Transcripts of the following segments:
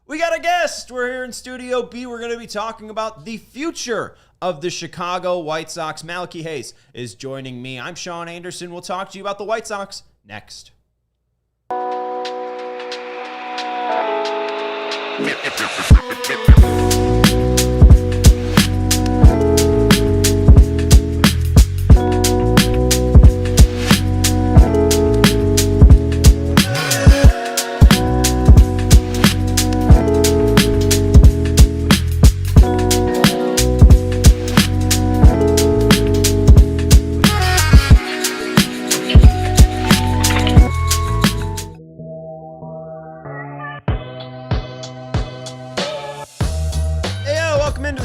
We got a guest. We're here in Studio B. We're going to be talking about the future of the Chicago White Sox. Malachi Hayes is joining me. I'm Sean Anderson. We'll talk to you about the White Sox next.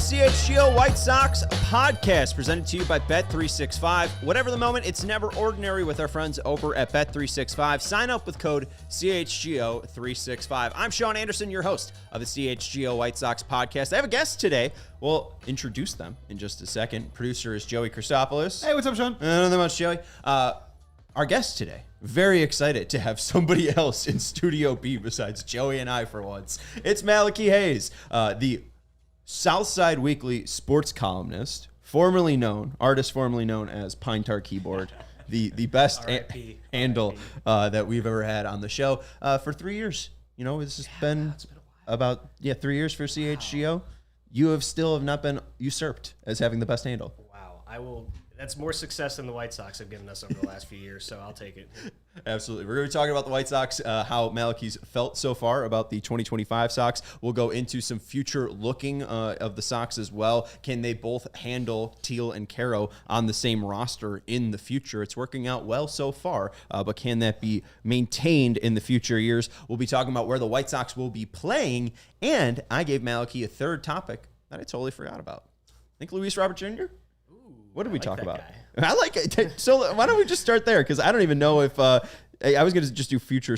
CHGO White Sox podcast presented to you by Bet365. Whatever the moment, it's never ordinary with our friends over at Bet365. Sign up with code CHGO365. I'm Sean Anderson, your host of the CHGO White Sox podcast. I have a guest today. We'll introduce them in just a second. Producer is Joey Christopoulos. Hey, what's up, Sean? Not that much, Joey. Our guest today, very excited to have somebody else in Studio B besides Joey and I for once. It's Malachi Hayes, the Southside Weekly sports columnist, artist formerly known as Pine Tar Keyboard, the best handle that we've ever had on the show for 3 years. You know, it's been about 3 years for CHGO. Wow. You have not been usurped as having the best handle. Wow, that's more success than the White Sox have given us over the last few years, so I'll take it. Absolutely. We're going to be talking about the White Sox, how Malachi's felt so far about the 2025 Sox. We'll go into some future looking of the Sox as well. Can they both handle Teel and Quero on the same roster in the future? It's working out well so far, but can that be maintained in the future years? We'll be talking about where the White Sox will be playing, and I gave Malachi a third topic that I totally forgot about. Think Luis Robert Jr.? What did we talk about? Guy. I like it. So why don't we just start there? Because I don't even know if I was going to just do future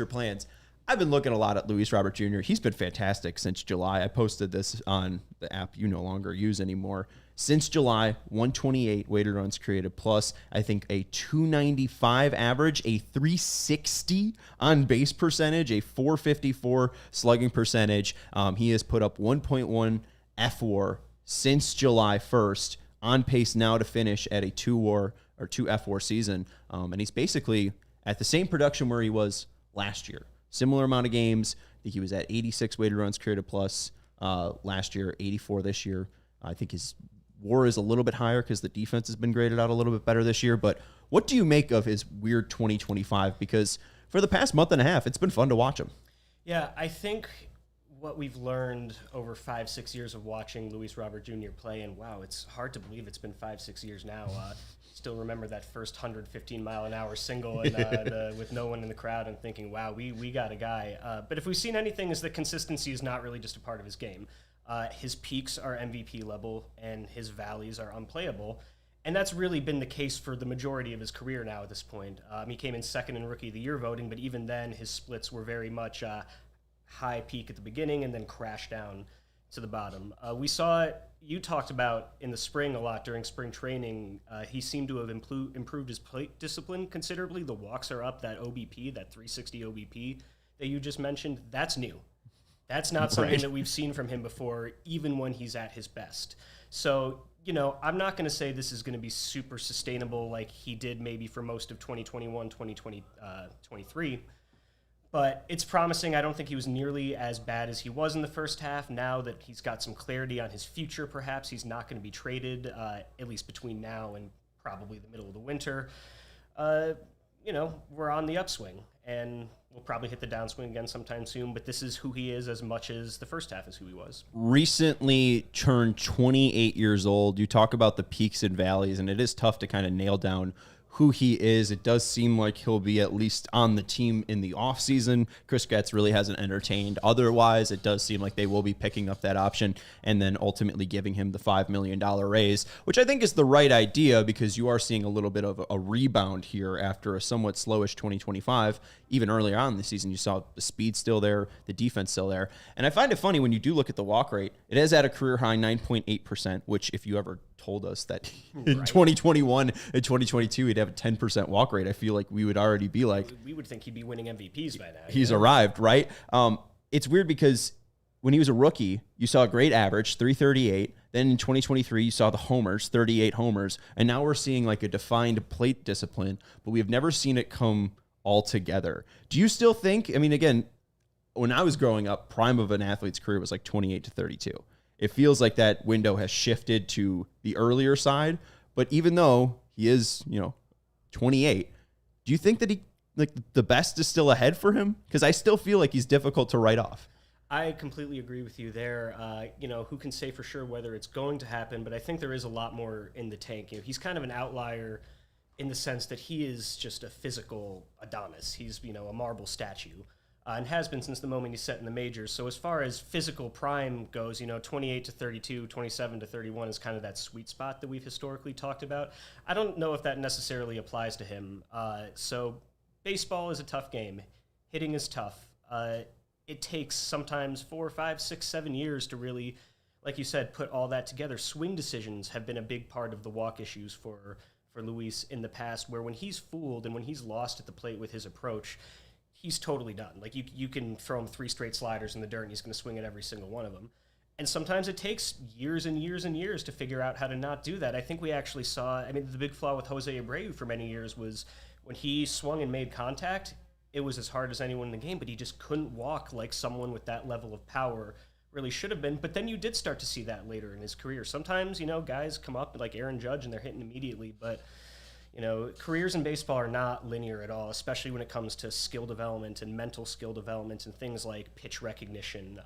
plans. I've been looking a lot at Luis Robert Jr. He's been fantastic since July. I posted this on the app you no longer use anymore. Since July, 128 weighted runs created plus, I think a 295 average, a 360 on base percentage, a 454 slugging percentage. He has put up 1.1 FWAR since July 1st. On pace now to finish at a 2 WAR or 2 FWAR season. And he's basically at the same production where he was last year. Similar amount of games. I think he was at 86 weighted runs created plus last year, 84 this year. I think his WAR is a little bit higher because the defense has been graded out a little bit better this year. But what do you make of his weird 2025? Because for the past month and a half, it's been fun to watch him. Yeah, I think what we've learned over 5-6 years of watching Luis Robert Jr. play, and wow, it's hard to believe it's been 5-6 years now. Still remember that first 115-mile-an-hour single and, with no one in the crowd and thinking, wow, we got a guy. But if we've seen anything is that consistency is not really just a part of his game. His peaks are MVP level and his valleys are unplayable. And that's really been the case for the majority of his career now at this point. He came in second in Rookie of the Year voting, but even then his splits were very much high peak at the beginning and then crash down to the bottom. We saw it, you talked about in the spring a lot during spring training. He seemed to have improved his plate discipline considerably. The walks are up. That OBP, that 360 OBP that you just mentioned, that's new. That's not something that we've seen from him before, even when he's at his best. So, you know, I'm not going to say this is going to be super sustainable like he did maybe for most of 2021, 2023. But it's promising. I don't think he was nearly as bad as he was in the first half. Now that he's got some clarity on his future, perhaps he's not going to be traded, at least between now and probably the middle of the winter. You know, we're on the upswing, and we'll probably hit the downswing again sometime soon. But this is who he is as much as the first half is who he was. Recently turned 28 years old. You talk about the peaks and valleys, and it is tough to kind of nail down who he is. It does seem like he'll be at least on the team in the offseason. Chris Getz really hasn't entertained. Otherwise, it does seem like they will be picking up that option and then ultimately giving him the $5 million raise, which I think is the right idea because you are seeing a little bit of a rebound here after a somewhat slowish 2025. Even earlier on in the season, you saw the speed still there, the defense still there. And I find it funny when you do look at the walk rate, it is at a career high 9.8%, which if you ever told us that in 2021 and 2022 he'd have a 10% walk rate, I feel like we would already be like, we would think he'd be winning MVPs by now. He's arrived, right? it's weird because when he was a rookie, you saw a great average, 338. Then in 2023, you saw the homers, 38 homers. And now we're seeing like a defined plate discipline, but we have never seen it come all together. Do you still think, I mean, again, when I was growing up, prime of an athlete's career was like 28 to 32. It feels like that window has shifted to the earlier side. But even though he is, 28, do you think that the best is still ahead for him? Because I still feel like he's difficult to write off. I completely agree with you there. Who can say for sure whether it's going to happen, but I think there is a lot more in the tank. He's kind of an outlier in the sense that he is just a physical Adonis. He's, a marble statue. And has been since the moment he's set in the majors. So as far as physical prime goes, 28 to 32, 27 to 31 is kind of that sweet spot that we've historically talked about. I don't know if that necessarily applies to him. So baseball is a tough game. Hitting is tough. It takes sometimes 4, 5, 6, 7 years to really, like you said, put all that together. Swing decisions have been a big part of the walk issues for Luis in the past, where when he's fooled and when he's lost at the plate with his approach, he's totally done. Like, you can throw him 3 straight sliders in the dirt, and he's going to swing at every single one of them. And sometimes it takes years and years and years to figure out how to not do that. I think we actually saw, the big flaw with Jose Abreu for many years was when he swung and made contact, it was as hard as anyone in the game, but he just couldn't walk like someone with that level of power really should have been. But then you did start to see that later in his career. Sometimes, guys come up like Aaron Judge and they're hitting immediately, but careers in baseball are not linear at all, especially when it comes to skill development and mental skill development and things like pitch recognition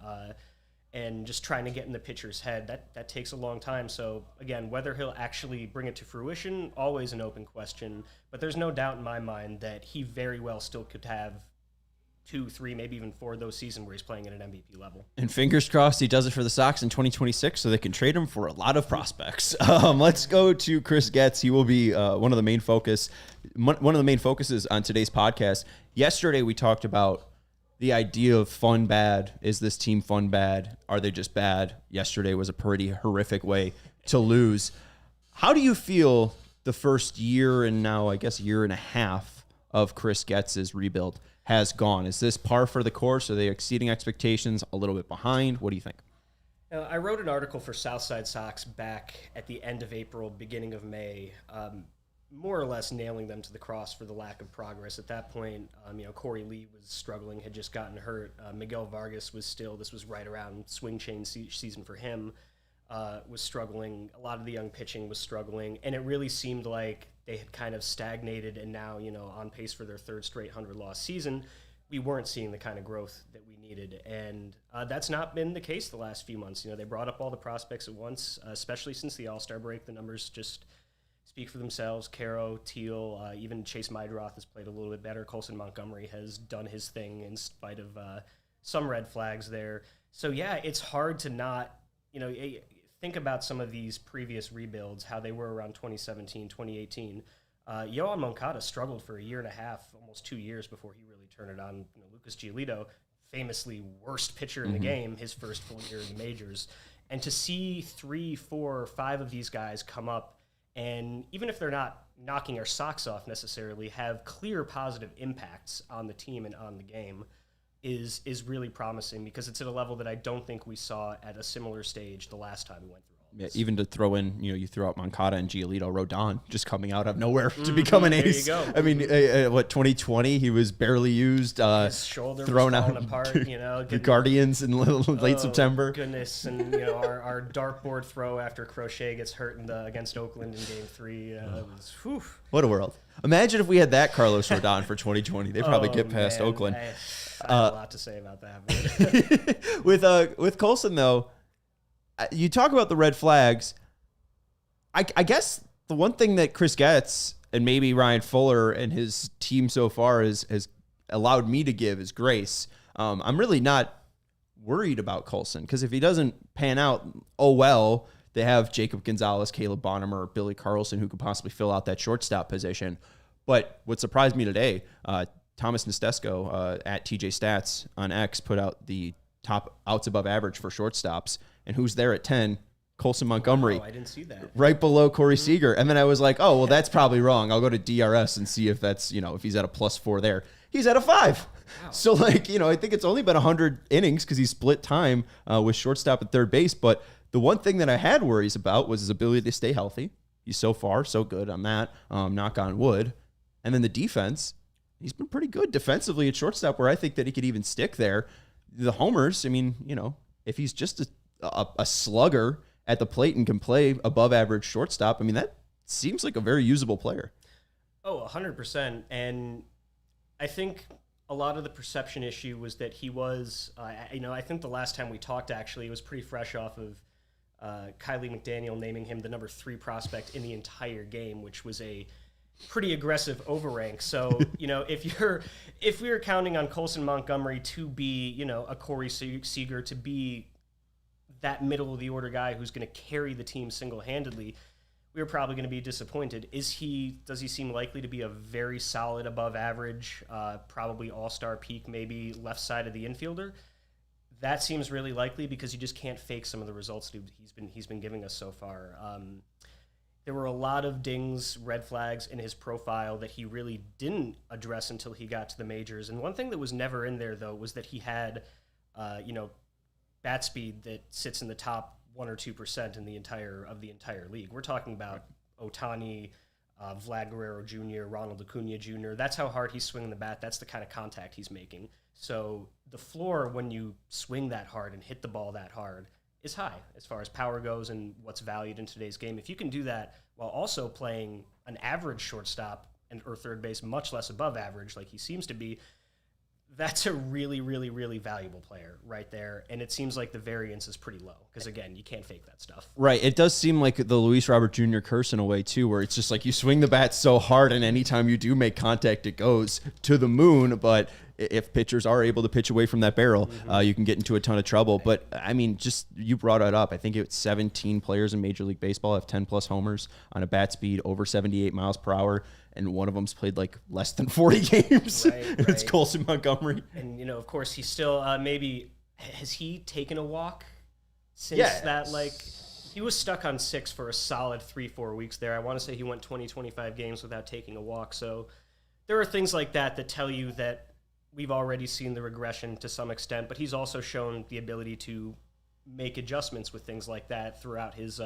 and just trying to get in the pitcher's head. That takes a long time. So, again, whether he'll actually bring it to fruition, always an open question. But there's no doubt in my mind that he very well still could have 2, 3, maybe even 4 of those seasons where he's playing at an MVP level. And fingers crossed he does it for the Sox in 2026 so they can trade him for a lot of prospects. Let's go to Chris Getz. He will be one of the main focuses on today's podcast. Yesterday we talked about the idea of fun bad. Is this team fun bad? Are they just bad? Yesterday was a pretty horrific way to lose. How do you feel the first year and now, I guess, year and a half of Chris Getz's rebuild has gone? Is this par for the course? Are they exceeding expectations, a little bit behind? What do you think? I wrote an article for Southside Sox back at the end of April, beginning of May, more or less nailing them to the cross for the lack of progress. At that point, Corey Lee was struggling, had just gotten hurt. Miguel Vargas this was right around swing change season for him, was struggling. A lot of the young pitching was struggling, and it really seemed like they had kind of stagnated and now, on pace for their 3rd straight 100-loss season. We weren't seeing the kind of growth that we needed, and that's not been the case the last few months. They brought up all the prospects at once, especially since the All-Star break. The numbers just speak for themselves. Quero, Teel, even Chase Mydroth has played a little bit better. Colson Montgomery has done his thing in spite of some red flags there. So, yeah, it's hard to not, think about some of these previous rebuilds, how they were around 2017, 2018. Yoan Moncada struggled for a year and a half, almost 2 years before he really turned it on. Lucas Giolito, famously worst pitcher in the game, his first full year in the majors. And to see 3, 4, 5 of these guys come up and, even if they're not knocking our socks off necessarily, have clear positive impacts on the team and on the game is really promising, because it's at a level that I don't think we saw at a similar stage the last time we went through all this. Yeah, even to throw in, you throw out Moncada and Giolito, Rodon just coming out of nowhere to become an ace. There you go. I mean, 2020, he was barely used. His shoulder thrown was out falling apart, the Guardians in late September. Goodness, and our dartboard throw after Crochet gets hurt against Oakland in Game 3. It was, whew. What a world. Imagine if we had that Carlos Rodon for 2020. They'd probably get past Oakland. I have a lot to say about that. With Colson, though, you talk about the red flags. I guess the one thing that Chris Getz and maybe Ryan Fuller and his team so far has allowed me to give is grace. I'm really not worried about Colson, because if he doesn't pan out, oh well, they have Jacob Gonzalez, Caleb Bonham, Billy Carlson, who could possibly fill out that shortstop position. But what surprised me today, Thomas Nestesko at TJ Stats on X put out the top outs above average for shortstops. And who's there at 10? Colson Montgomery. Oh, I didn't see that. Right below Corey Seager. And then I was like, oh, well, that's probably wrong. I'll go to DRS and see if that's, if he's at a +4 there. he's at a 5. Wow. So, like, you know, I think it's only been 100 innings because he split time with shortstop and third base. But the one thing that I had worries about was his ability to stay healthy. He's so far so good on that, knock on wood. And then the defense, he's been pretty good defensively at shortstop, where I think that he could even stick there. The homers, I mean, you know, if he's just a slugger at the plate and can play above average shortstop, I mean, that seems like a very usable player. Oh, 100%. And I think a lot of the perception issue was that he was, you know, I think the last time we talked, actually, it was pretty fresh off of Kylie McDaniel naming him the number 3 prospect in the entire game, which was a pretty aggressive overrank. So, you know, if we were counting on Colson Montgomery to be, you know, a Corey Seager, to be that middle of the order guy who's going to carry the team single-handedly, we were probably going to be disappointed. Does he seem likely to be a very solid above average, probably all-star peak, maybe left side of the infielder? That seems really likely because you just can't fake some of the results that he's been giving us so far. There were a lot of dings, red flags in his profile that he really didn't address until he got to the majors. And one thing that was never in there, though, was that he had, you know, bat speed that sits in the top 1 or 2% in the entire league. We're talking about Ohtani, Vlad Guerrero Jr., Ronald Acuna Jr. That's how hard he's swinging the bat. That's the kind of contact he's making. So the floor, when you swing that hard and hit the ball that hard, is high as far as power goes and what's valued in today's game. If you can do that while also playing an average shortstop or third base, much less above average, like he seems to be, that's a really, really, really valuable player right there. And it seems like the variance is pretty low because, again, you can't fake that stuff. Right. It does seem like the Luis Robert Jr. curse in a way, too, where it's just like you swing the bat so hard and anytime you do make contact, it goes to the moon. But if pitchers are able to pitch away from that barrel, you can get into a ton of trouble. But, I mean, just you brought it up. I think it's 17 players in Major League Baseball have 10-plus homers on a bat speed over 78 miles per hour. And one of them's played like less than 40 games. Right, and it's Colson Montgomery. And, you know, of course, he's still maybe – has he taken a walk since that? Like, he was stuck on 6 for a solid 3-4 weeks there. I want to say he went 20-25 games without taking a walk. So there are things like that tell you that we've already seen the regression to some extent, but he's also shown the ability to make adjustments with things like that throughout his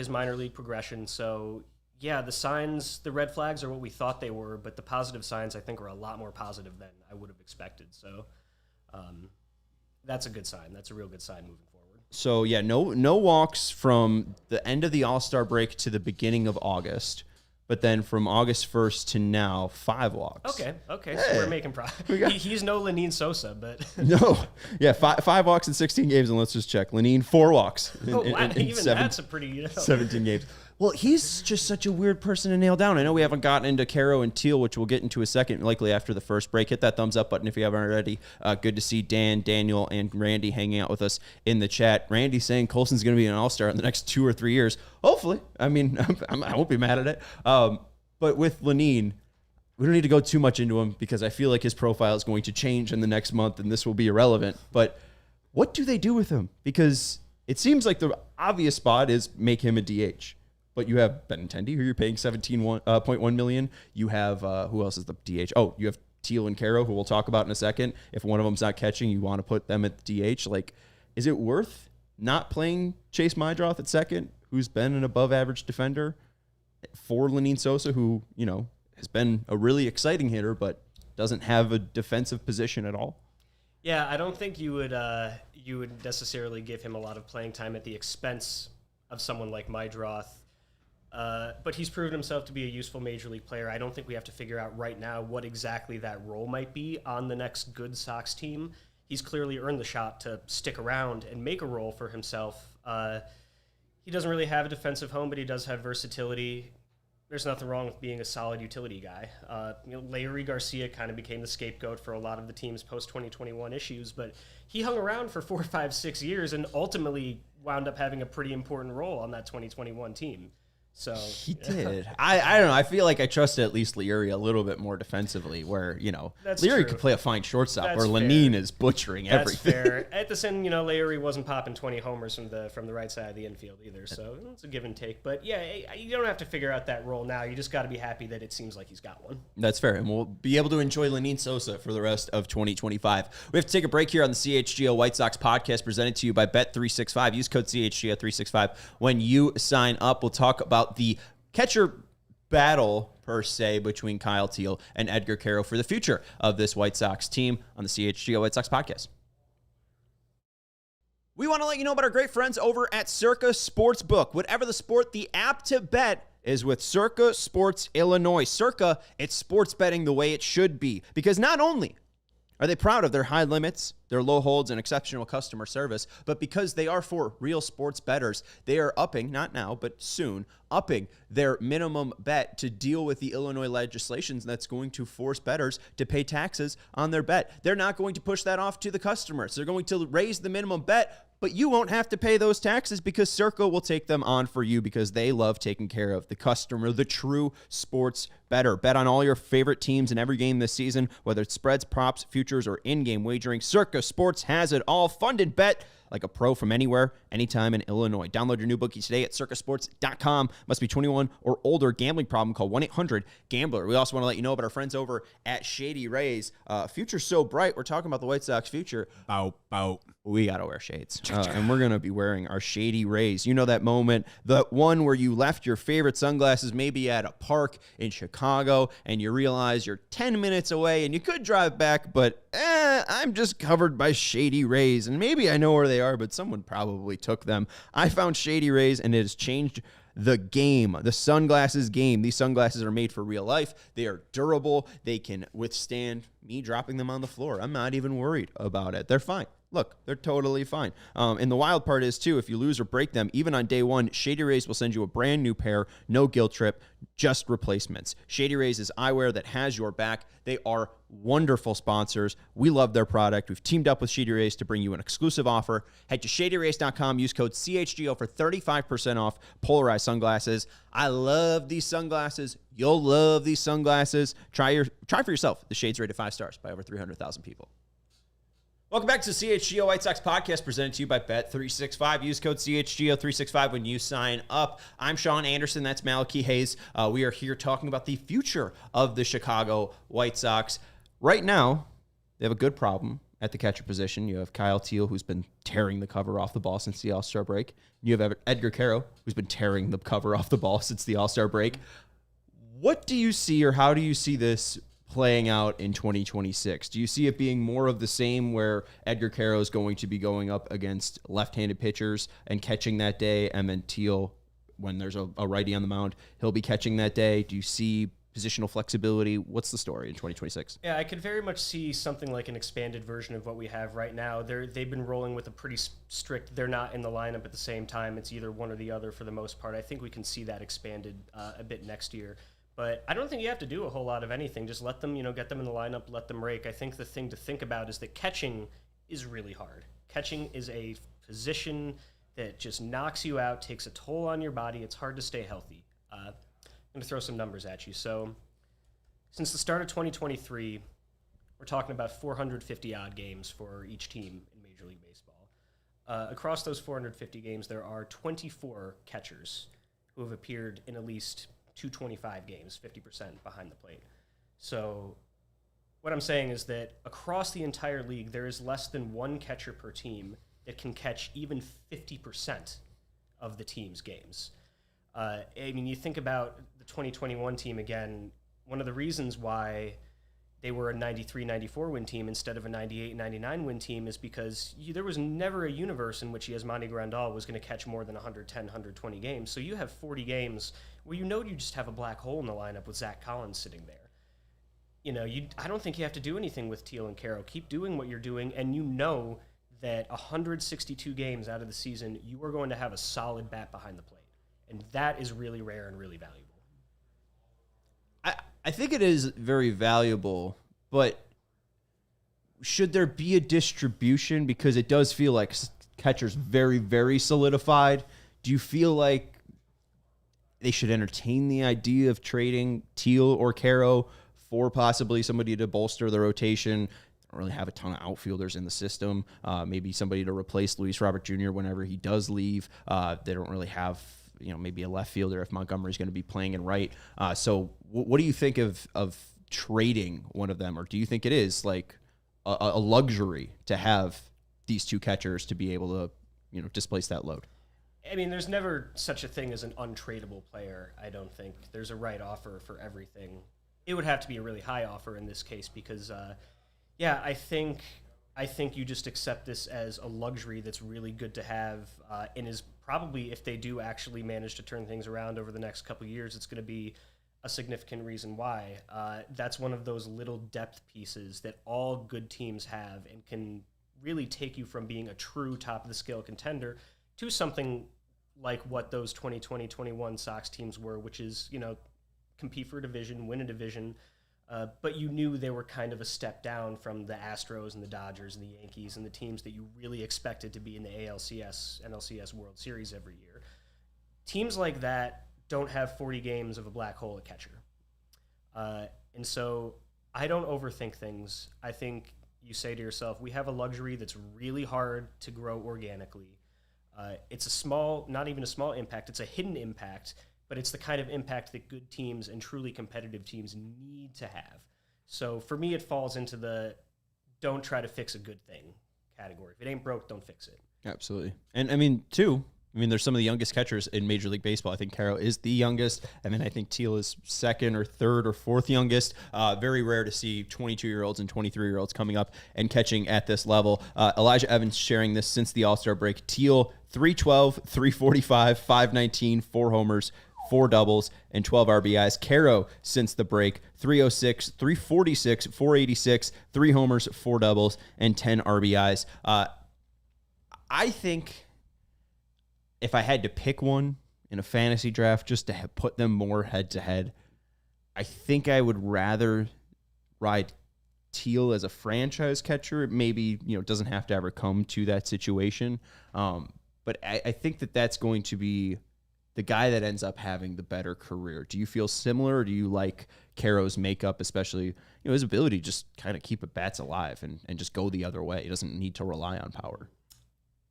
minor league progression. So – yeah, the signs, the red flags are what we thought they were, but the positive signs, I think, are a lot more positive than I would have expected. So that's a good sign. That's a real good sign moving forward. So, yeah, no walks from the end of the All-Star break to the beginning of August. But then from August 1st to now, 5 walks. Okay. So we're making progress. He's no Lenine Sosa, but... No. Yeah, 5 walks in 16 games, and let's just check. Lenine, 4 walks in that's a pretty... You know. 17 games. Well, he's just such a weird person to nail down. I know we haven't gotten into Quero and Teel, which we'll get into a second, likely after the first break. Hit that thumbs up button if you haven't already. Good to see Dan, Daniel, and Randy hanging out with us in the chat. Randy saying Colson's going to be an all-star in the next 2 or 3 years. Hopefully. I mean, I won't be mad at it. But with Lenine, we don't need to go too much into him because I feel like his profile is going to change in the next month and this will be irrelevant. But what do they do with him? Because it seems like the obvious spot is make him a DH. But you have Benintendi, who you're paying $17.1 million. You have, who else is the DH? Oh, you have Teel and Quero, who we'll talk about in a second. If one of them's not catching, you want to put them at the DH. Like, is it worth not playing Chase Mydroth at second, who's been an above-average defender, for Lenine Sosa, who, you know, has been a really exciting hitter, but doesn't have a defensive position at all? Yeah, I don't think you would necessarily give him a lot of playing time at the expense of someone like Mydroth. But he's proven himself to be a useful major league player. I don't think we have to figure out right now what exactly that role might be on the next good Sox team. He's clearly earned the shot to stick around and make a role for himself. He doesn't really have a defensive home, but he does have versatility. There's nothing wrong with being a solid utility guy. Larry Garcia kind of became the scapegoat for a lot of the team's post-2021 issues, but he hung around for 4, 5, 6 years and ultimately wound up having a pretty important role on that 2021 team. So he did. I don't know. I feel like I trusted at least Leary a little bit more defensively, where, That's Leary true. could play a fine shortstop, That's where fair. Lenine is butchering That's everything. fair. At the end, Leary wasn't popping 20 homers from the right side of the infield either, so it's a give and take. But yeah, you don't have to figure out that role now. You just got to be happy that it seems like he's got one. That's fair, and we'll be able to enjoy Lenine Sosa for the rest of 2025. We have to take a break here on the CHGO White Sox podcast, presented to you by Bet365. Use code CHGO365 when you sign up. We'll talk about the catcher battle, per se, between Kyle Teel and Edgar Quero for the future of this White Sox team on the CHGO White Sox podcast. We want to let you know about our great friends over at Circa Sportsbook. Whatever the sport, the app to bet is with Circa Sports Illinois. Circa, it's sports betting the way it should be, because not only are they proud of their high limits, their low holds, and exceptional customer service, but because they are for real sports bettors, they are upping, not now, but soon, upping their minimum bet to deal with the Illinois legislation that's going to force bettors to pay taxes on their bet. They're not going to push that off to the customers. They're going to raise the minimum bet, but you won't have to pay those taxes because Circa will take them on for you, because they love taking care of the customer, the true sports bettor. Bet on all your favorite teams in every game this season, whether it's spreads, props, futures, or in-game wagering. Circa Sports has it all. Funded bet like a pro from anywhere, anytime in Illinois. Download your new bookie today at circasports.com. Must be 21 or older. Gambling problem, call 1-800-GAMBLER. We also want to let you know about our friends over at Shady Rays. Future's so bright. We're talking about the White Sox future. Bow. We got to wear shades. And we're going to be wearing our Shady Rays. You know that moment, the one where you left your favorite sunglasses maybe at a park in Chicago, and you realize you're 10 minutes away and you could drive back, but I'm just covered by Shady Rays. And maybe I know where they are, but someone probably took them. I found Shady Rays, and it has changed the game, the sunglasses game. These sunglasses are made for real life. They are durable. They can withstand me dropping them on the floor. I'm not even worried about it. They're fine. Look, they're totally fine. And the wild part is, too, if you lose or break them, even on day one, Shady Rays will send you a brand new pair, no guilt trip, just replacements. Shady Rays is eyewear that has your back. They are wonderful sponsors. We love their product. We've teamed up with Shady Rays to bring you an exclusive offer. Head to shadyrays.com. Use code CHGO for 35% off polarized sunglasses. I love these sunglasses. You'll love these sunglasses. Try for yourself. The shade's rated 5 stars by over 300,000 people. Welcome back to the CHGO White Sox podcast, presented to you by Bet365. Use code CHGO365 when you sign up. I'm Sean Anderson. That's Malachi Hayes. We are here talking about the future of the Chicago White Sox. Right now, they have a good problem at the catcher position. You have Kyle Teel, who's been tearing the cover off the ball since the All-Star break. You have Edgar Quero, who's been tearing the cover off the ball since the All-Star break. What do you see, or how do you see this playing out in 2026? Do you see it being more of the same, where Edgar Quero is going to be going up against left-handed pitchers and catching that day, and then Teel, when there's a righty on the mound, he'll be catching that day? Do you see positional flexibility? What's the story in 2026? Yeah, I could very much see something like an expanded version of what we have right now. They've been rolling with a pretty strict, they're not in the lineup at the same time. It's either one or the other for the most part. I think we can see that expanded a bit next year. But I don't think you have to do a whole lot of anything. Just let them, get them in the lineup, let them rake. I think the thing to think about is that catching is really hard. Catching is a position that just knocks you out, takes a toll on your body. It's hard to stay healthy. I'm going to throw some numbers at you. So since the start of 2023, we're talking about 450-odd games for each team in Major League Baseball. Across those 450 games, there are 24 catchers who have appeared in at least 225 games, 50% behind the plate. So what I'm saying is that across the entire league, there is less than one catcher per team that can catch even 50% of the team's games. You think about the 2021 team again, one of the reasons why they were a 93-94 win team instead of a 98-99 win team is because there was never a universe in which Yasmani Grandal was going to catch more than 110, 120 games. So you have 40 games where you just have a black hole in the lineup with Zach Collins sitting there. I don't think you have to do anything with Teel and Quero. Keep doing what you're doing, and that 162 games out of the season, you are going to have a solid bat behind the plate. And that is really rare and really valuable. I think it is very valuable, but should there be a distribution? Because it does feel like catcher's very, very solidified. Do you feel like they should entertain the idea of trading Teel or Quero for possibly somebody to bolster the rotation. Don't really have a ton of outfielders in the system. Maybe somebody to replace Luis Robert Jr. whenever he does leave. They don't really have, maybe a left fielder if Montgomery's going to be playing in right. So what do you think of trading one of them? Or do you think it is like a luxury to have these two catchers to be able to, displace that load? I mean, there's never such a thing as an untradeable player, I don't think. There's a right offer for everything. It would have to be a really high offer in this case because, I think you just accept this as a luxury that's really good to have and is probably, if they do actually manage to turn things around over the next couple of years, it's going to be a significant reason why. That's one of those little depth pieces that all good teams have and can really take you from being a true top-of-the-scale contender to something like what those 2020-21 Sox teams were, which is, compete for a division, win a division, but you knew they were kind of a step down from the Astros and the Dodgers and the Yankees and the teams that you really expected to be in the ALCS, NLCS World Series every year. Teams like that don't have 40 games of a black hole at catcher. And so I don't overthink things. I think you say to yourself, we have a luxury that's really hard to grow organically. It's a small, not even a small impact, it's a hidden impact, but it's the kind of impact that good teams and truly competitive teams need to have. So for me, it falls into the don't try to fix a good thing category. If it ain't broke, don't fix it. Absolutely. And there's some of the youngest catchers in Major League Baseball. I think Quero is the youngest, and then I think Teel is second or third or fourth youngest. Very rare to see 22-year-olds and 23-year-olds coming up and catching at this level. Elijah Evans sharing this since the All-Star break. Teel, 312, 345, 519, 4 homers, 4 doubles, and 12 RBIs. Quero, since the break, 306, 346, 486, 3 homers, 4 doubles, and 10 RBIs. I think if I had to pick one in a fantasy draft just to put them more head-to-head, I think I would rather ride Teel as a franchise catcher. Maybe, doesn't have to ever come to that situation. But I think that's going to be the guy that ends up having the better career. Do you feel similar, or do you like Quero's makeup, especially his ability to just kind of keep at bats alive and just go the other way? He doesn't need to rely on power.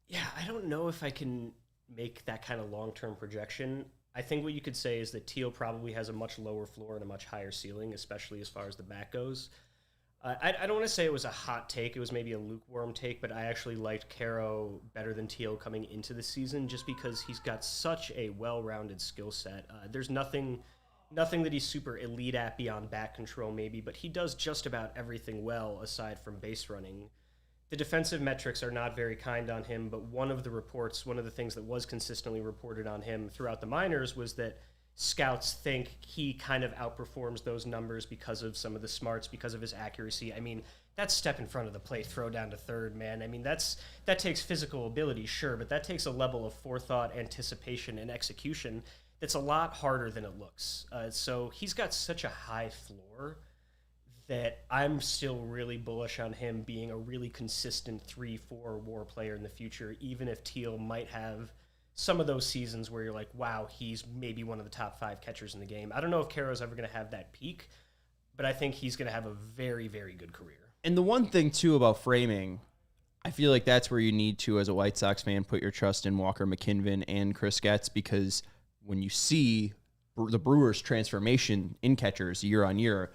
Yeah, I don't know if I can make that kind of long-term projection. I think what you could say is that Teel probably has a much lower floor and a much higher ceiling, especially as far as the bat goes. I don't want to say it was a hot take. It was maybe a lukewarm take, but I actually liked Quero better than Teel coming into the season just because he's got such a well-rounded skill set. There's nothing that he's super elite at beyond bat control maybe, but he does just about everything well aside from base running. The defensive metrics are not very kind on him, but one of the things that was consistently reported on him throughout the minors was that scouts think he kind of outperforms those numbers because of some of the smarts, because of his accuracy. I mean, that's step in front of the plate, throw down to third, man. I mean, that takes physical ability, sure, but that takes a level of forethought, anticipation, and execution that's a lot harder than it looks. So he's got such a high floor that I'm still really bullish on him being a really consistent 3-4 WAR player in the future, even if Teel might have some of those seasons where you're like, wow, he's maybe one of the top 5 catchers in the game. I don't know if Quero's ever going to have that peak, but I think he's going to have a very, very good career. And the one thing, too, about framing, I feel like that's where you need to, as a White Sox fan, put your trust in Walker McKinven and Chris Getz, because when you see the Brewers' transformation in catchers year on year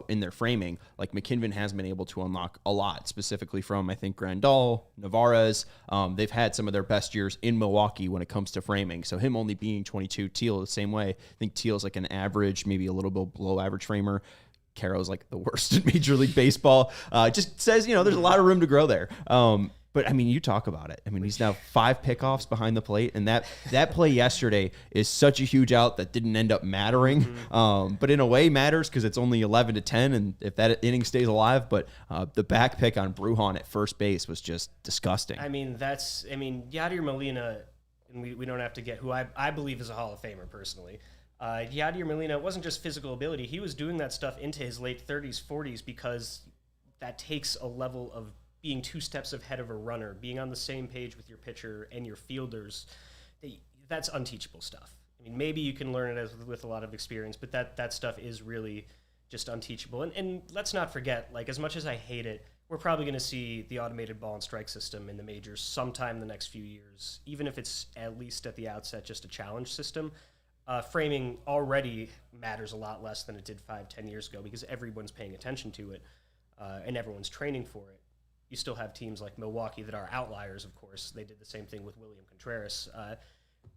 in their framing, like McKinven has been able to unlock a lot, specifically from, I think, Grandal, Navarez. They've had some of their best years in Milwaukee when it comes to framing. So him only being 22, Teel the same way. I think Teel's like an average, maybe a little bit below average framer. Quero's like the worst in Major League Baseball. Just says, there's a lot of room to grow there. But, you talk about it. He's now 5 pickoffs behind the plate, and that play yesterday is such a huge out that didn't end up mattering. Mm-hmm. But in a way matters because it's only 11-10, and if that inning stays alive. But the back pick on Brujan at first base was just disgusting. Yadier Molina, and we don't have to get who I believe is a Hall of Famer personally. Yadier Molina wasn't just physical ability. He was doing that stuff into his late 30s, 40s because that takes a level of being 2 steps ahead of a runner, being on the same page with your pitcher and your fielders. That's unteachable stuff. I mean, maybe you can learn it with a lot of experience, but that stuff is really just unteachable. And let's not forget, like, as much as I hate it, we're probably going to see the automated ball and strike system in the majors sometime in the next few years, even if it's at least at the outset just a challenge system. Framing already matters a lot less than it did 5-10 years ago because everyone's paying attention to it and everyone's training for it. You still have teams like Milwaukee that are outliers, of course. They did the same thing with William Contreras.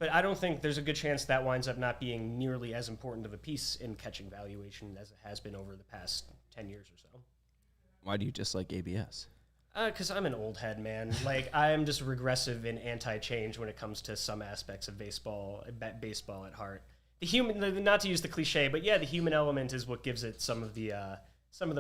But I don't think there's a good chance that winds up not being nearly as important of a piece in catching valuation as it has been over the past 10 years or so. Why do you dislike ABS? Because I'm an old head, man. Like, I am just regressive and anti-change when it comes to some aspects of baseball at heart. The human, not to use the cliche, but yeah, the human element is what gives it some of the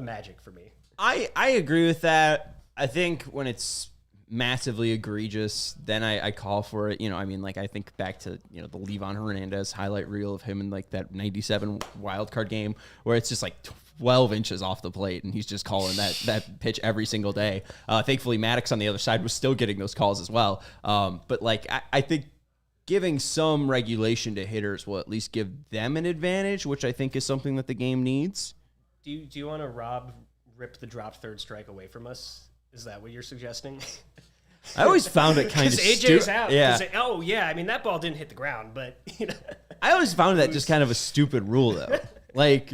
magic for me. I agree with that. I think when it's massively egregious, then I call for it. I mean, like, I think back to, the Levon Hernandez highlight reel of him in like that 97 wild card game where it's just like 12 inches off the plate and he's just calling that pitch every single day. Thankfully, Maddox on the other side was still getting those calls as well. But like, I think giving some regulation to hitters will at least give them an advantage, which I think is something that the game needs. Do you want to rip the drop third strike away from us? Is that what you're suggesting? I always found it kind of stupid. AJ's out. Yeah. Oh, yeah. I mean, that ball didn't hit the ground, but, I always found that just kind of a stupid rule, though. Like,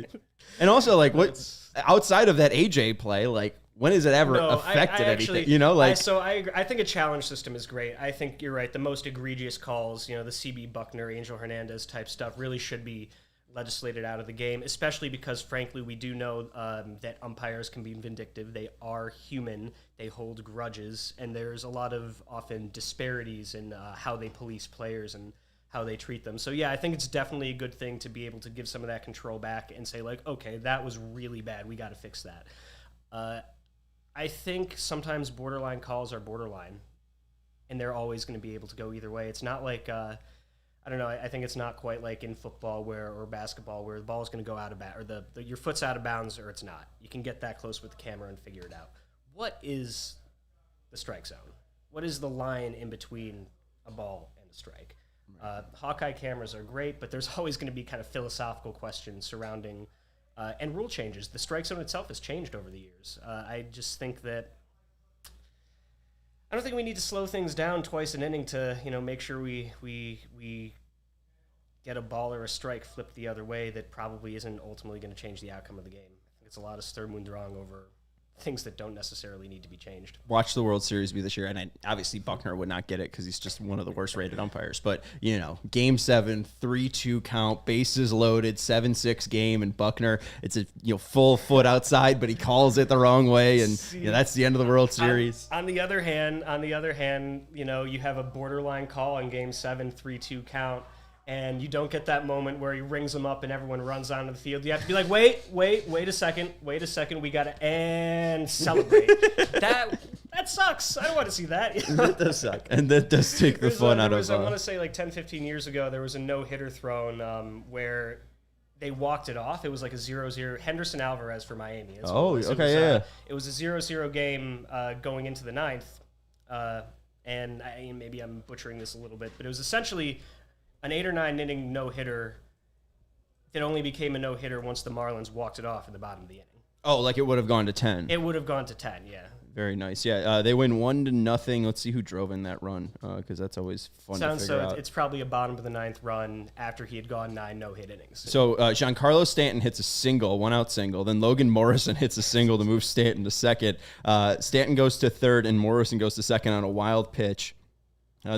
and also, like, what outside of that AJ play, like, when has it ever affected anything? I think a challenge system is great. I think you're right. The most egregious calls, the CB Buckner, Angel Hernandez type stuff really should be legislated out of the game, especially because, frankly, we do know that umpires can be vindictive. They are human. They hold grudges, and there's a lot of often disparities in how they police players and how they treat them. So, yeah, I think it's definitely a good thing to be able to give some of that control back and say, like, okay, that was really bad. We got to fix that. I think sometimes borderline calls are borderline, and they're always going to be able to go either way. It's not like I don't know. I think it's not quite like in football or basketball where the ball is going to go out of bounds or your foot's out of bounds or it's not. You can get that close with the camera and figure it out. What is the strike zone? What is the line in between a ball and a strike? Hawkeye cameras are great, but there's always going to be kind of philosophical questions surrounding and rule changes. The strike zone itself has changed over the years. I just think that I don't think we need to slow things down twice an inning to, make sure we get a ball or a strike flipped the other way that probably isn't ultimately going to change the outcome of the game. I think it's a lot of Sturmundrang over things that don't necessarily need to be changed. Watch the World Series be this year, and obviously Buckner would not get it because he's just one of the worst rated umpires. But, Game 7, 3-2 count, bases loaded, 7-6 game, and Buckner, it's a full foot outside, but he calls it the wrong way, and that's the end of the World Series. On the other hand, you have a borderline call in Game 7, 3-2 count, and you don't get that moment where he rings them up and everyone runs onto the field. You have to be like, wait a second, we got to and celebrate. That sucks. I don't want to see that. That does suck. And that does take the fun out of I want to say like 10, 15 years ago, there was a no-hitter thrown where they walked it off. It was like a 0-0. Henderson Alvarez for Miami. It was a 0-0 game going into the ninth. And maybe I'm butchering this a little bit, but it was essentially an 8 or 9 inning no-hitter that only became a no-hitter once the Marlins walked it off in the bottom of the inning. Oh, like it would have gone to 10. It would have gone to 10, yeah. Very nice. Yeah, they win 1-0. Let's see who drove in that run because that's always fun to figure out. It's probably a bottom of the ninth run after he had gone 9 no-hit innings. So Giancarlo Stanton hits a single, 1-out single. Then Logan Morrison hits a single to move Stanton to second. Stanton goes to third, and Morrison goes to second on a wild pitch.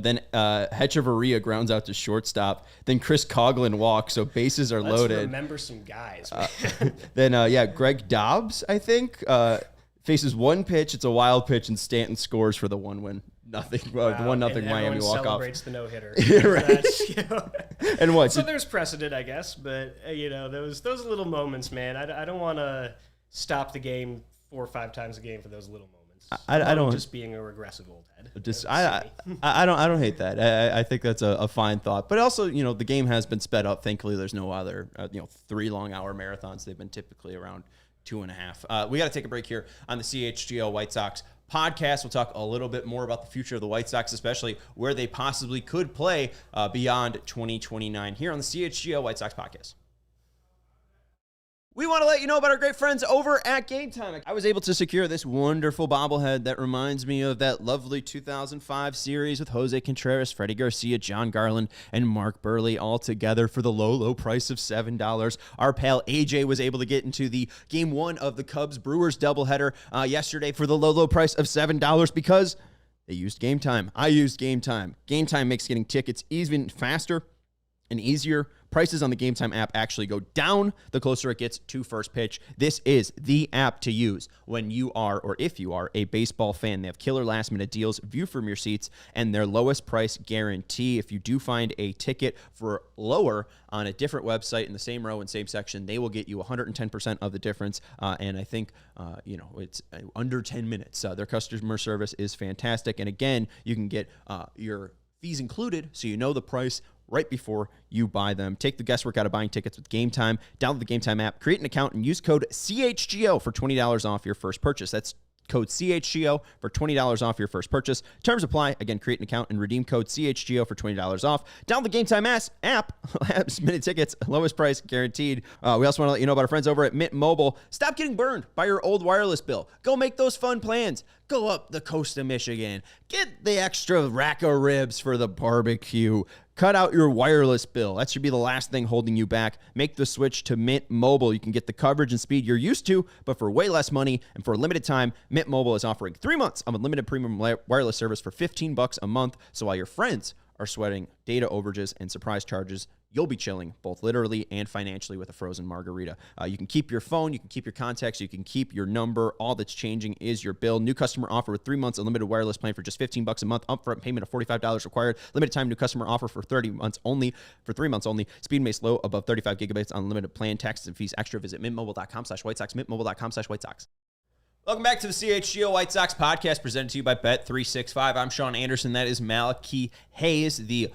Then Hechavarria grounds out to shortstop. Then Chris Coughlin walks, so bases are loaded. Let's remember some guys. Then Greg Dobbs, I think, faces one pitch. It's a wild pitch, and Stanton scores for the 1-1 Wow. The 1-0 Miami walk-off. Celebrates the no-hitter. Right. And what? So there's precedent, I guess, but those little moments, man. I don't want to stop the game 4 or 5 times a game for those little moments. I don't just being a regressive old head. I don't hate that. I think that's a fine thought. But also, the game has been sped up. Thankfully, there's no other 3 long-hour marathons. They've been typically around 2.5. We got to take a break here on the CHGO White Sox podcast. We'll talk a little bit more about the future of the White Sox, especially where they possibly could play beyond 2029 here on the CHGO White Sox podcast. We want to let you know about our great friends over at Game Time. I was able to secure this wonderful bobblehead that reminds me of that lovely 2005 series with Jose Contreras, Freddie Garcia, John Garland, and Mark Burley all together for the low, low price of $7. Our pal AJ was able to get into the Game 1 of the Cubs-Brewers doubleheader yesterday for the low, low price of $7 because they used Game Time. I used Game Time. Game Time makes getting tickets even faster and easier. Prices on the Game Time app actually go down the closer it gets to first pitch. This is the app to use when you are, or if you are, a baseball fan. They have killer last-minute deals, view from your seats, and their lowest price guarantee. If you do find a ticket for lower on a different website in the same row and same section, they will get you 110% of the difference. And I think, it's under 10 minutes. Their customer service is fantastic. And again, you can get your fees included, so you know the price right before you buy them. Take the guesswork out of buying tickets with Game Time. Download the Game Time app, create an account, and use code CHGO for $20 off your first purchase. That's code CHGO for $20 off your first purchase. Terms apply. Again, create an account and redeem code CHGO for $20 off. Download the Game Time app. Last-minute tickets, lowest price guaranteed. We also want to let you know about our friends over at Mint Mobile. Stop getting burned by your old wireless bill. Go make those fun plans. Go up the coast of Michigan. Get the extra rack of ribs for the barbecue. Cut out your wireless bill. That should be the last thing holding you back. Make the switch to Mint Mobile. You can get the coverage and speed you're used to, but for way less money. And for a limited time, Mint Mobile is offering 3 months of unlimited premium wireless service for $15 a month. So while your friends are sweating data overages and surprise charges, you'll be chilling both literally and financially with a frozen margarita. You can keep your phone, you can keep your contacts, you can keep your number. All that's changing is your bill. New customer offer with 3 months unlimited wireless plan for just $15 a month. Upfront payment of $45 required. Limited time new customer offer for 30 months only. For 3 months only. Speed may slow above 35 gigabytes on unlimited plan. Taxes and fees extra. Visit mintmobile.com/White Sox. Mintmobile.com/White Sox. Welcome back to the CHGO White Sox podcast presented to you by Bet365. I'm Sean Anderson. That is Malachi Hayes, the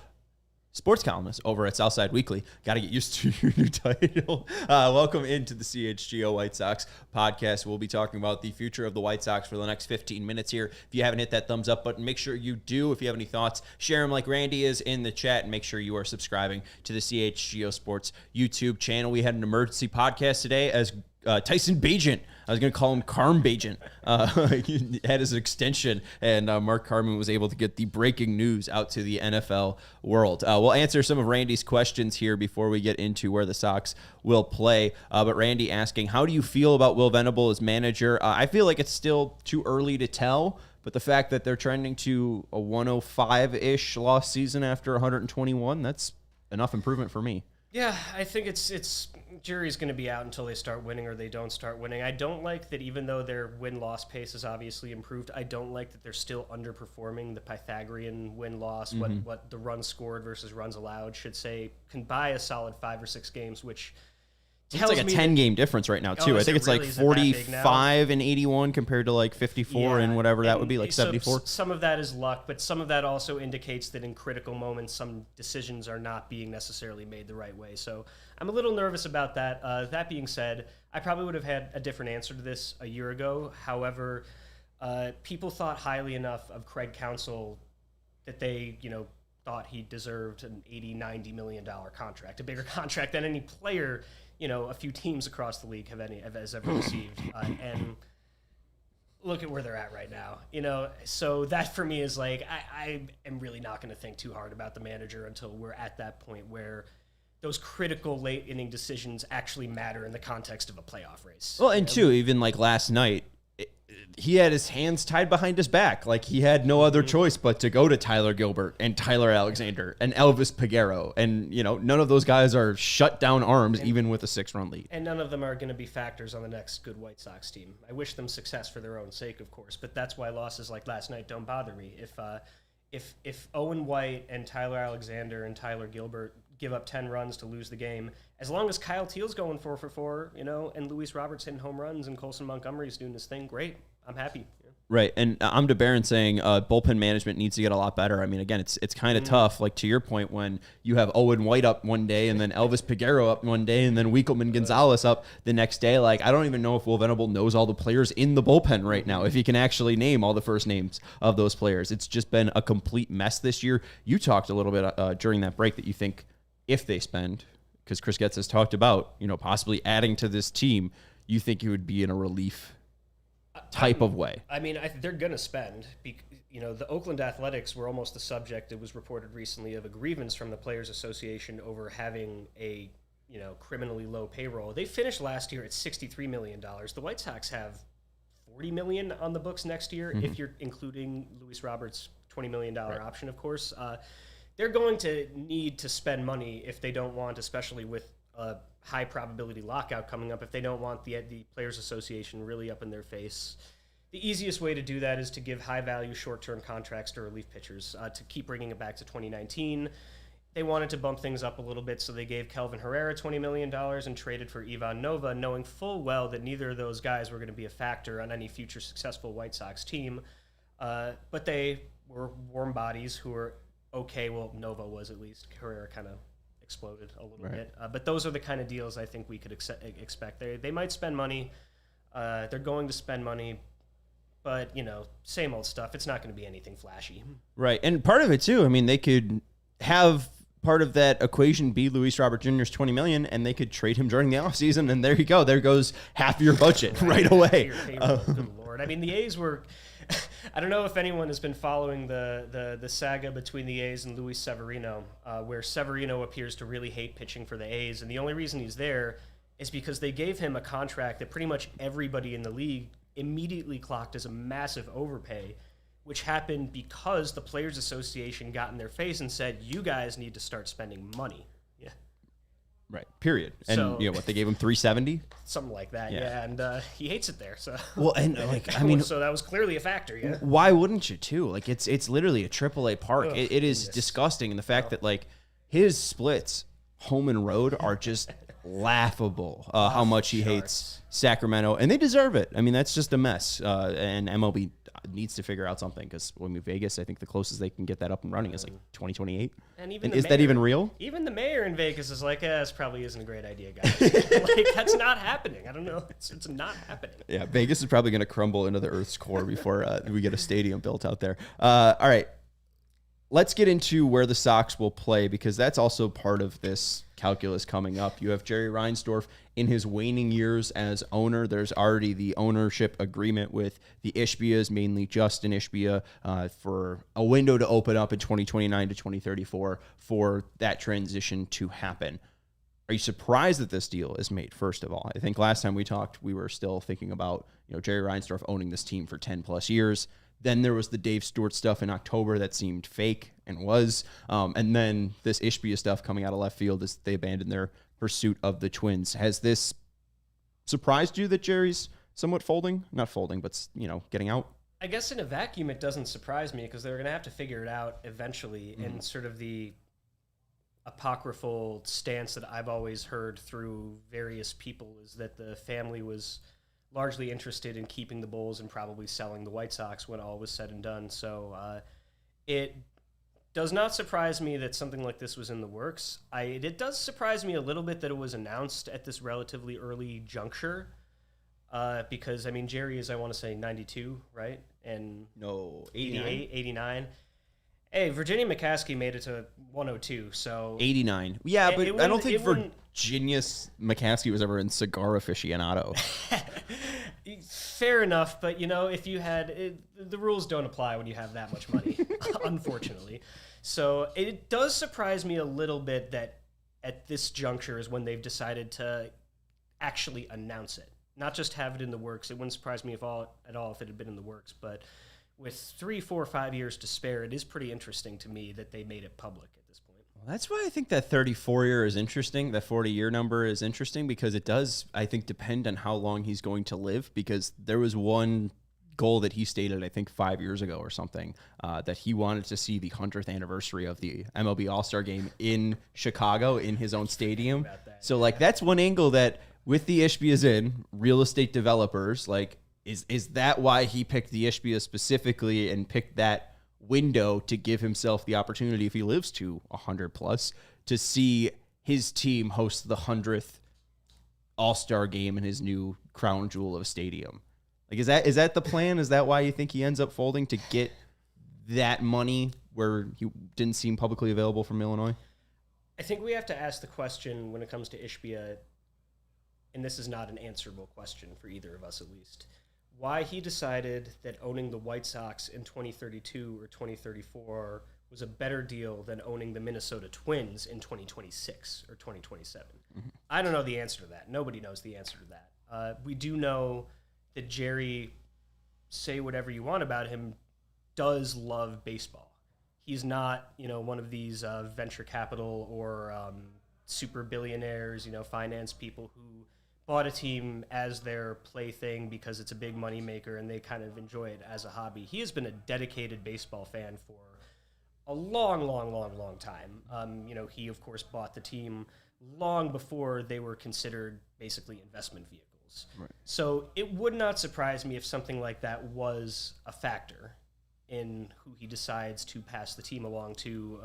sports columnist over at Southside Weekly. Got to get used to your new title. Welcome into the CHGO White Sox podcast. We'll be talking about the future of the White Sox for the next 15 minutes here. If you haven't hit that thumbs up button, make sure you do. If you have any thoughts, share them like Randy is in the chat, and make sure you are subscribing to the CHGO Sports YouTube channel. We had an emergency podcast today as Tyson Bagent, I was going to call him Carm Bagent, he had his extension, and Mark Carman was able to get the breaking news out to the NFL world. We'll answer some of Randy's questions here before we get into where the Sox will play. But Randy asking, how do you feel about Will Venable as manager? I feel like it's still too early to tell, but the fact that they're trending to a 105-ish loss season after 121, that's enough improvement for me. Yeah, I think it's jury's going to be out until they start winning or they don't start winning. I don't like that even though their win-loss pace has obviously improved, I don't like that they're still underperforming the Pythagorean win-loss, what the runs scored versus runs allowed should say, can buy a solid 5 or 6 games, which it's like a 10-game difference right now, too. I think it's really, like 45 and 81 compared to like 54 and whatever that would be, like 74. Some of that is luck, but some of that also indicates that in critical moments, some decisions are not being necessarily made the right way. So I'm a little nervous about that. That being said, I probably would have had a different answer to this a year ago. However, people thought highly enough of Craig Counsell that they, thought he deserved an $80-90 million contract, a bigger contract than any player a few teams across the league have ever received. And look at where they're at right now. So that for me is like, I am really not going to think too hard about the manager until we're at that point where those critical late inning decisions actually matter in the context of a playoff race. Well, and too, even like last night, he had his hands tied behind his back. Like he had no other choice but to go to Tyler Gilbert and Tyler Alexander and Elvis Peguero. And, none of those guys are shut down arms, even with a 6-run lead. And none of them are going to be factors on the next good White Sox team. I wish them success for their own sake, of course, but that's why losses like last night don't bother me. If Owen White and Tyler Alexander and Tyler Gilbert give up 10 runs to lose the game, as long as Kyle Teel's going 4 for 4, and Luis Roberts hitting home runs and Colson Montgomery's doing his thing, great. I'm happy. Right, and I'm to Barron saying bullpen management needs to get a lot better. I mean, again, it's kind of tough. Like to your point, when you have Owen White up one day, and then Elvis Peguero up one day, and then Wikelman Gonzalez up the next day. Like I don't even know if Will Venable knows all the players in the bullpen right now. If he can actually name all the first names of those players, it's just been a complete mess this year. You talked a little bit during that break that you think if they spend, because Chris Getz has talked about possibly adding to this team, you think it would be in a relief type of way. I mean, they're going to spend. The Oakland Athletics were almost the subject. It was reported recently of a grievance from the Players Association over having a criminally low payroll. They finished last year at $63 million. The White Sox have $40 million on the books next year, if you're including Luis Roberts' $20 million option, of course. They're going to need to spend money if they don't want, especially with a high probability lockout coming up, if they don't want the Players Association really up in their face. The easiest way to do that is to give high value short-term contracts to relief pitchers to keep bringing it back to 2019. They wanted to bump things up a little bit, so they gave Kelvin Herrera $20 million and traded for Ivan Nova, knowing full well that neither of those guys were going to be a factor on any future successful White Sox team. But they were warm bodies who were okay. Well, Nova was, at least. Herrera kind of exploded a little bit. But those are the kind of deals I think we could expect. They might spend money. They're going to spend money. But, same old stuff. It's not going to be anything flashy. Right. And part of it, too, I mean, they could have part of that equation be Luis Robert Jr.'s $20 million, and they could trade him during the offseason, and there you go. There goes half your budget right away. Good Lord. I mean, the A's were... I don't know if anyone has been following the saga between the A's and Luis Severino, where Severino appears to really hate pitching for the A's, and the only reason he's there is because they gave him a contract that pretty much everybody in the league immediately clocked as a massive overpay, which happened because the Players Association got in their face and said, you guys need to start spending money. Yeah. Right. Period. And So- what they gave him $370? Something like that, Yeah. and he hates it there. So, Well, and I mean, so that was clearly a factor. Yeah, why wouldn't you too? Like it's literally a AAA park. Ugh, It is goodness. disgusting, and the fact that like his splits home and road are just laughable. How much he hates Sacramento, and they deserve it. I mean, that's just a mess. And MLB needs to figure out something, because when we Vegas, I think the closest they can get that up and running is like 2028. and even is the that mayor- even real? Even the mayor in Vegas is like, this probably isn't a great idea, guys. Like, that's not happening. I don't know. It's not happening. Yeah, Vegas is probably going to crumble into the Earth's core before we get a stadium built out there. All right, let's get into where the Sox will play, because that's also part of this calculus coming up. You have Jerry Reinsdorf in his waning years as owner. There's already the ownership agreement with the Ishbias, mainly Justin Ishbia, for a window to open up in 2029 to 2034 for that transition to happen. Are you surprised that this deal is made, first of all? I think last time we talked, we were still thinking about Jerry Reinsdorf owning this team for 10 plus years. Then there was the Dave Stewart stuff in October that seemed fake and was. And then this Ishbia stuff coming out of left field as they abandoned their pursuit of the Twins. Has this surprised you that Jerry's somewhat folding? Not folding, but, getting out? I guess in a vacuum, it doesn't surprise me, because they're going to have to figure it out eventually. And sort of the apocryphal stance that I've always heard through various people is that the family was largely interested in keeping the Bulls and probably selling the White Sox when all was said and done. So it does not surprise me that something like this was in the works. It does surprise me a little bit that it was announced at this relatively early juncture, because, I mean, Jerry is, I want to say, 92, right? And No, 88, 89. Hey, Virginia McCaskey made it to 102, so... 89. Yeah, but I don't think wouldn't- Virginia McCaskey was ever in Cigar Aficionado. Fair enough, but, if you had... the rules don't apply when you have that much money, unfortunately. So it does surprise me a little bit that at this juncture is when they've decided to actually announce it. Not just have it in the works. It wouldn't surprise me at all if it had been in the works, but... with 3, 4, 5 years to spare, it is pretty interesting to me that they made it public at this point. Well, that's why I think that 34-year is interesting. That 40-year number is interesting, because it does, I think, depend on how long he's going to live, because there was one goal that he stated, I think, 5 years ago or something, that he wanted to see the 100th anniversary of the MLB All-Star Game in Chicago in his own stadium. So, that's one angle that with the Ishbias in, real estate developers, Is that why he picked the Ishbia specifically and picked that window to give himself the opportunity, if he lives to 100 plus, to see his team host the 100th All-Star game in his new crown jewel of a stadium? Like, is that the plan? Is that why you think he ends up folding, to get that money where he didn't seem publicly available from Illinois? I think we have to ask the question when it comes to Ishbia, and this is not an answerable question for either of us at least, why he decided that owning the White Sox in 2032 or 2034 was a better deal than owning the Minnesota Twins in 2026 or 2027. Mm-hmm. I don't know the answer to that. Nobody knows the answer to that. We do know that Jerry, say whatever you want about him, does love baseball. He's not, one of these venture capital or super billionaires, finance people who bought a team as their plaything because it's a big money maker and they kind of enjoy it as a hobby. He has been a dedicated baseball fan for a long, long, long, long time. He, of course, bought the team long before they were considered basically investment vehicles. Right. So it would not surprise me if something like that was a factor in who he decides to pass the team along to,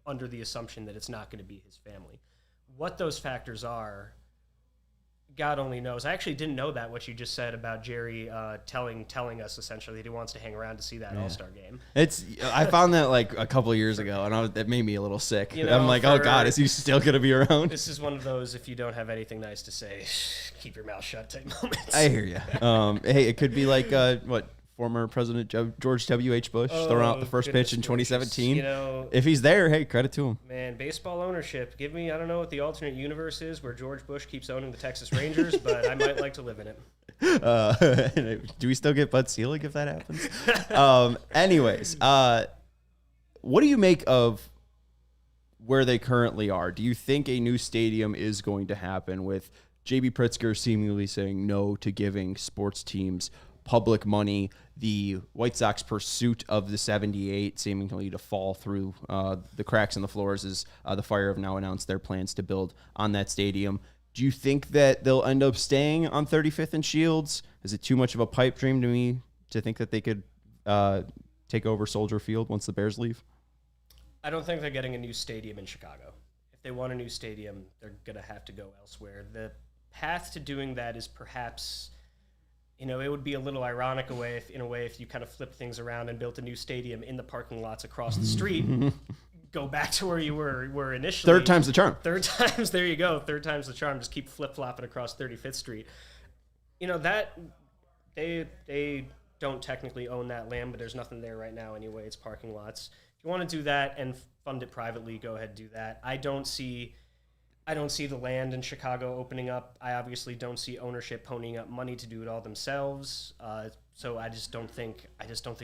under the assumption that it's not going to be his family. What those factors are, God only knows. I actually didn't know that, what you just said about Jerry telling us essentially that he wants to hang around to see that All-Star game. I found that like a couple of years ago, and that made me a little sick. I'm like, oh God, is he still going to be around? This is one of those, if you don't have anything nice to say, keep your mouth shut type moments. I hear you. Hey, it could be like, former President George W.H. Bush throwing out the first pitch in 2017. If he's there, hey, credit to him. Man, baseball ownership. Give me, I don't know what the alternate universe is where George Bush keeps owning the Texas Rangers, but I might like to live in it. Do we still get Bud Selig if that happens? Anyways, what do you make of where they currently are? Do you think a new stadium is going to happen, with J.B. Pritzker seemingly saying no to giving sports teams public money, the White Sox pursuit of the 78 seemingly to fall through the cracks in the floors, as the Fire have now announced their plans to build on that stadium? Do you think that they'll end up staying on 35th and Shields? Is it too much of a pipe dream to me to think that they could take over Soldier Field once the Bears leave? I don't think they're getting a new stadium in Chicago. If they want a new stadium, they're going to have to go elsewhere. The path to doing that is perhaps... it would be a little ironic if you kind of flipped things around and built a new stadium in the parking lots across the street, go back to where you were initially. Third time's the charm. There you go. Third time's the charm. Just keep flip-flopping across 35th Street. That they don't technically own that land, but there's nothing there right now anyway. It's parking lots. If you want to do that and fund it privately, go ahead and do that. I don't see the land in Chicago opening up. I obviously don't see ownership ponying up money to do it all themselves. So I just don't think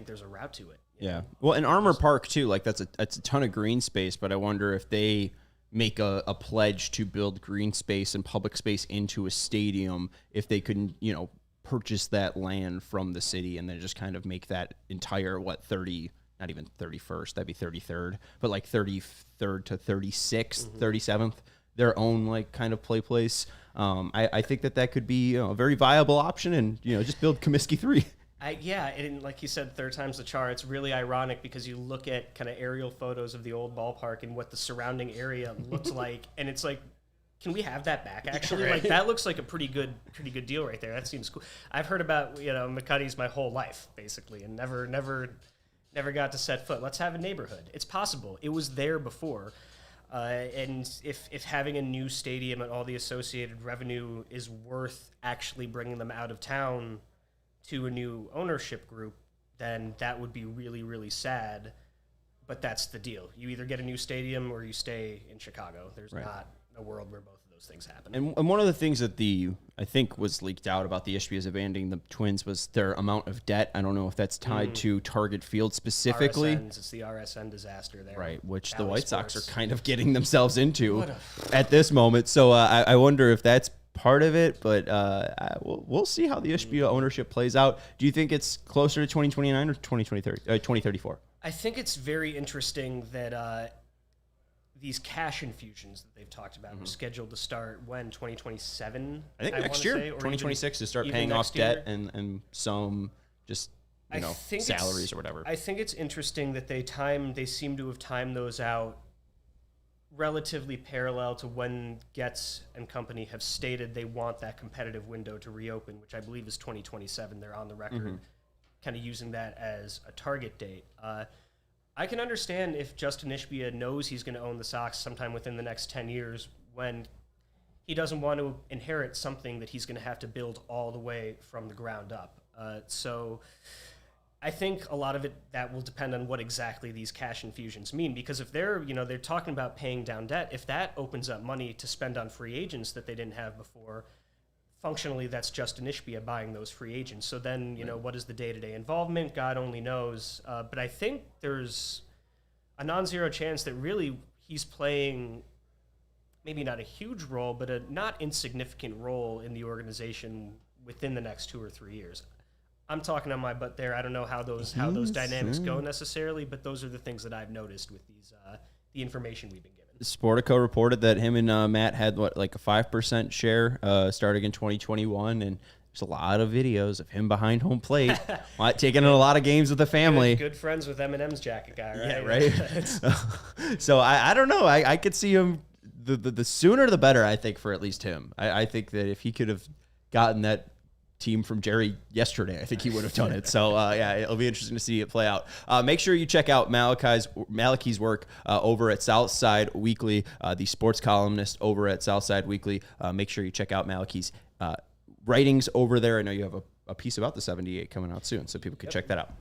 there's a route to it. Yeah. Well, in Armour Park too, like that's a ton of green space, but I wonder if they make a pledge to build green space and public space into a stadium, if they could, purchase that land from the city and then just kind of make that entire, not even 31st, that'd be 33rd, but like 33rd to 36th, 37th. Their own like kind of play place. I think that could be a very viable option, and just build Comiskey 3. And like you said, third time's the charm. It's really ironic because you look at kind of aerial photos of the old ballpark and what the surrounding area looked like, and it's like, can we have that back? Actually, right? Like that looks like a pretty good deal right there. That seems cool. I've heard about McCuddy's my whole life basically, and never got to set foot. Let's have a neighborhood. It's possible. It was there before. And if having a new stadium and all the associated revenue is worth actually bringing them out of town to a new ownership group, then that would be really, really sad. But that's the deal. You either get a new stadium or you stay in Chicago. There's not a world where both of those things happen. And one of the things that I think was leaked out about the Ishbias abandoning the Twins was their amount of debt. I don't know if that's tied to Target Field specifically. It's the RSN disaster there. Right, which the White Sox are kind of getting themselves into at this moment. So I wonder if that's part of it, but we'll see how the Ishbia ownership plays out. Do you think it's closer to 2029 or 2034? I think it's very interesting that these cash infusions that they've talked about are scheduled to start when 2027. I think next year, 2026, to start paying off debt and some just salaries or whatever. I think it's interesting that they seem to have timed those out relatively parallel to when Getz and company have stated they want that competitive window to reopen, which I believe is 2027. They're on the record kind of using that as a target date. I can understand if Justin Ishbia knows he's going to own the Sox sometime within the next 10 years when he doesn't want to inherit something that he's going to have to build all the way from the ground up. So I think a lot of it that will depend on what exactly these cash infusions mean, because if they're talking about paying down debt, if that opens up money to spend on free agents that they didn't have before, functionally that's Justin Ishbia buying those free agents. So then, what is the day-to-day involvement? God only knows. But I think there's a non-zero chance that really he's playing maybe not a huge role, but a not insignificant role in the organization within the next 2 or 3 years. I'm talking on my butt there. I don't know how those dynamics go necessarily, but those are the things that I've noticed with these the information we've been given. Sportico reported that him and Matt had like a 5% share starting in 2021, and there's a lot of videos of him behind home plate, taking in a lot of games with the family. Good friends with Eminem's jacket guy, right? Yeah, right. So I don't know. I could see him the sooner the better. I think for at least him. I think that if he could have gotten that team from Jerry yesterday, I think he would have done it. So it'll be interesting to see it play out. Make sure you check out Malachi's work over at Southside Weekly, the sports columnist over at Southside Weekly. Make sure you check out Malachi's writings over there. I know you have a piece about the 78 coming out soon, so people could check that out.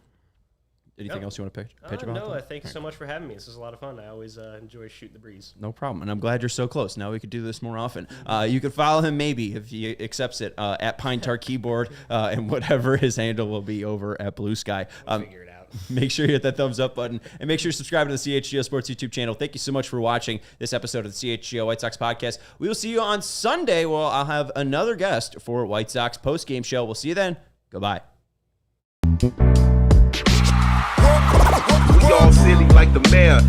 Anything else you want to pitch about? No, thank you so much for having me. This is a lot of fun. I always enjoy shooting the breeze. No problem. And I'm glad you're so close. Now we could do this more often. You could follow him maybe if he accepts it at Pine Tar Keyboard and whatever his handle will be over at Blue Sky. We'll figure it out. Make sure you hit that thumbs up button and make sure you subscribe to the CHGO Sports YouTube channel. Thank you so much for watching this episode of the CHGO White Sox podcast. We will see you on Sunday. Well, I'll have another guest for White Sox post-game show. We'll see you then. Goodbye. We all silly like the mayor.